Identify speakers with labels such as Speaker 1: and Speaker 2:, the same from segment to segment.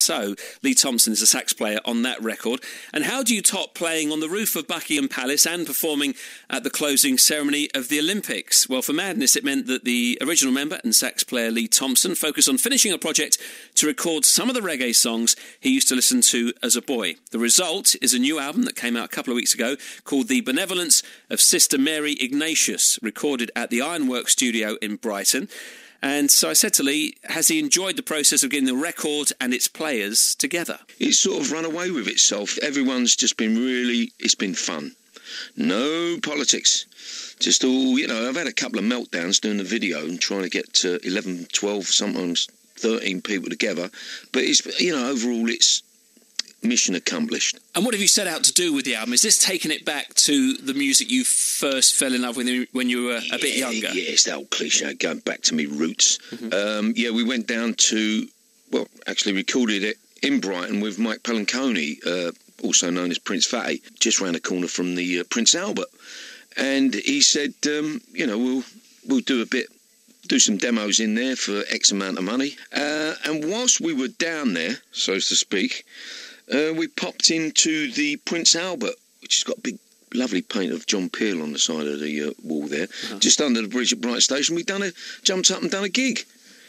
Speaker 1: So, Lee Thompson is a sax player on that record. And how do you top playing on the roof of Buckingham Palace and performing at the closing ceremony of the Olympics? Well, for Madness, it meant that the original member and sax player Lee Thompson focused on finishing a project to record some of the reggae songs he used to listen to as a boy. The result is a new album that came out a couple of weeks ago called The Benevolence of Sister Mary Ignatius, recorded at the Ironwork studio in Brighton. And so I said to Lee, has he enjoyed the process of getting the record and its players together?
Speaker 2: It's sort of run away with itself. Everyone's just been it's been fun. No politics. Just all, I've had a couple of meltdowns doing the video and trying to get 11, 12, sometimes 13 people together. But it's, overall it's mission accomplished.
Speaker 1: And what have you set out to do with the album? Is this taking it back to the music you first fell in love with when you were a bit younger?
Speaker 2: Yeah, it's that old cliche, going back to me roots. Mm-hmm. We went down to, actually recorded it in Brighton with Mike Pelanconi, also known as Prince Fatty, just round the corner from the Prince Albert. And he said, we'll do some demos in there for X amount of money. And whilst we were down there, so to speak, we popped into the Prince Albert, which has got a big, lovely paint of John Peel on the side of the wall there, just under the bridge at Bright Station. We jumped up and done a gig.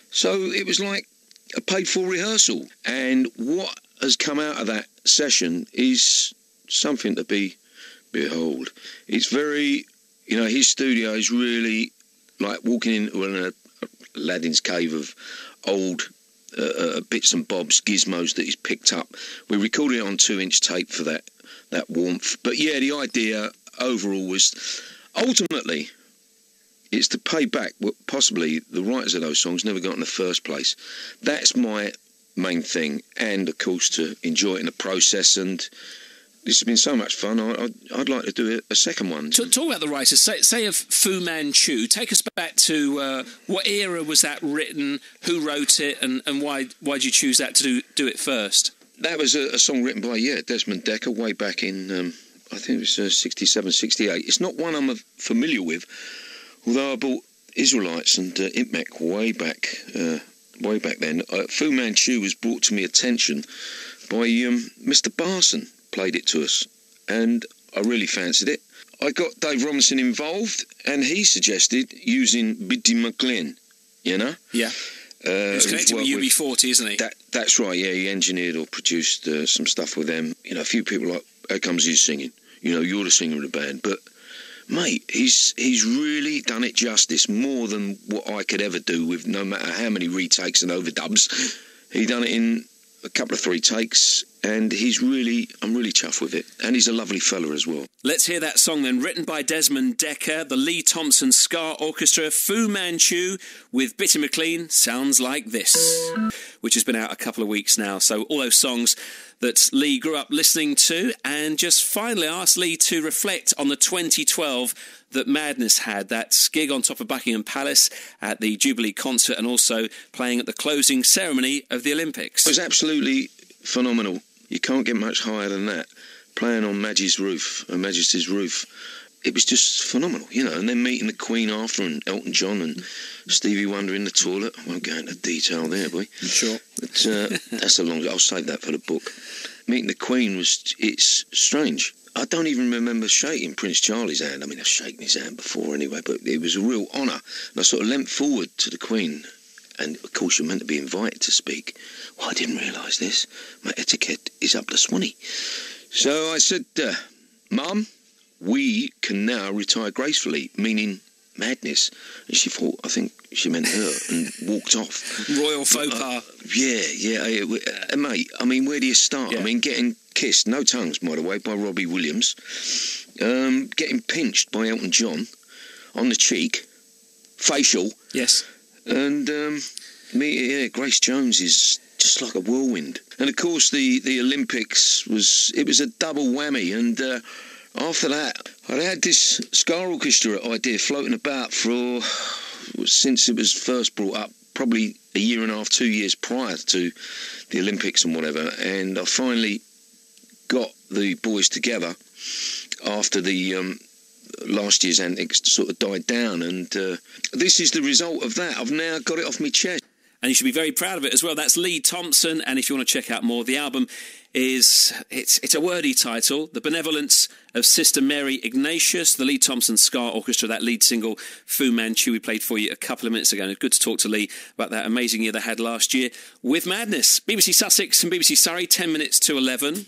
Speaker 2: So it was like a paid-for rehearsal. And what has come out of that session is something to behold. It's very, his studio is really like walking into a Aladdin's cave of old bits and bobs, gizmos that he's picked up. We recorded it on 2-inch tape for that warmth. But yeah, the idea overall was ultimately it's to pay back what possibly the writers of those songs never got in the first place. That's my main thing, and of course to enjoy it in the process. And this has been so much fun. I'd like to do a second one.
Speaker 1: Talk about the writers. Say of Fu Manchu. Take us back to what era was that written? Who wrote it? And why did you choose that to do it first?
Speaker 2: That was a song written by Desmond Dekker way back in I think it was 67, 68. It's not one I'm familiar with, although I bought Israelites and Impmec way back then. Fu Manchu was brought to my attention by Mr. Barson. Played it to us, and I really fancied it. I got Dave Robinson involved, and he suggested using Biddy McLean,
Speaker 1: Yeah. He's connected with UB40, isn't he?
Speaker 2: That's right, yeah. He engineered or produced some stuff with them. A few people like, how comes he's singing? You're the singer of the band. But, mate, he's really done it justice, more than what I could ever do with no matter how many retakes and overdubs. He done it in a couple of 3 takes, and I'm really chuffed with it. And he's a lovely fella as well.
Speaker 1: Let's hear that song then, written by Desmond Dekker, the Lee Thompson Ska Orchestra, Fu Manchu with Bitty McLean, Sounds Like This, which has been out a couple of weeks now. So all those songs that Lee grew up listening to, and just finally asked Lee to reflect on the 2012 that Madness had, that gig on top of Buckingham Palace at the Jubilee concert, and also playing at the closing ceremony of the Olympics.
Speaker 2: It was absolutely phenomenal. You can't get much higher than that. Playing on Majesty's roof. It was just phenomenal, and then meeting the Queen after, and Elton John and Stevie Wonder in the toilet. I won't go into detail there, boy.
Speaker 1: Sure.
Speaker 2: But, that's I'll save that for the book. Meeting the Queen it's strange. I don't even remember shaking Prince Charlie's hand. I mean, I've shaken his hand before anyway, but it was a real honour. And I sort of leant forward to the Queen, and of course you're meant to be invited to speak. Well, I didn't realise this. My etiquette is up the swanny. So I said, Mum, we can now retire gracefully, meaning Madness. And she thought, I think she meant her, and walked off.
Speaker 1: Royal faux pas.
Speaker 2: Yeah. Mate, I mean, where do you start? Yeah. I mean, getting kissed, no tongues, by the way, by Robbie Williams. Getting pinched by Elton John on the cheek. Facial.
Speaker 1: Yes.
Speaker 2: And Grace Jones is just like a whirlwind. And of course the Olympics was a double whammy, and after that I'd had this Ska Orchestra idea floating about since it was first brought up, probably a year and a half, 2 years prior to the Olympics and whatever, and I finally got the boys together after the last year's antics sort of died down, and this is the result of that. I've now got it off my chest.
Speaker 1: And you should be very proud of it as well. That's Lee Thompson. And if you want to check out more, the album is, it's a wordy title, The Benevolence of Sister Mary Ignatius, the Lee Thompson Ska Orchestra, that lead single, Fu Manchu, we played for you a couple of minutes ago. And good to talk to Lee about that amazing year they had last year with Madness. BBC Sussex and BBC Surrey, 10 minutes to 11.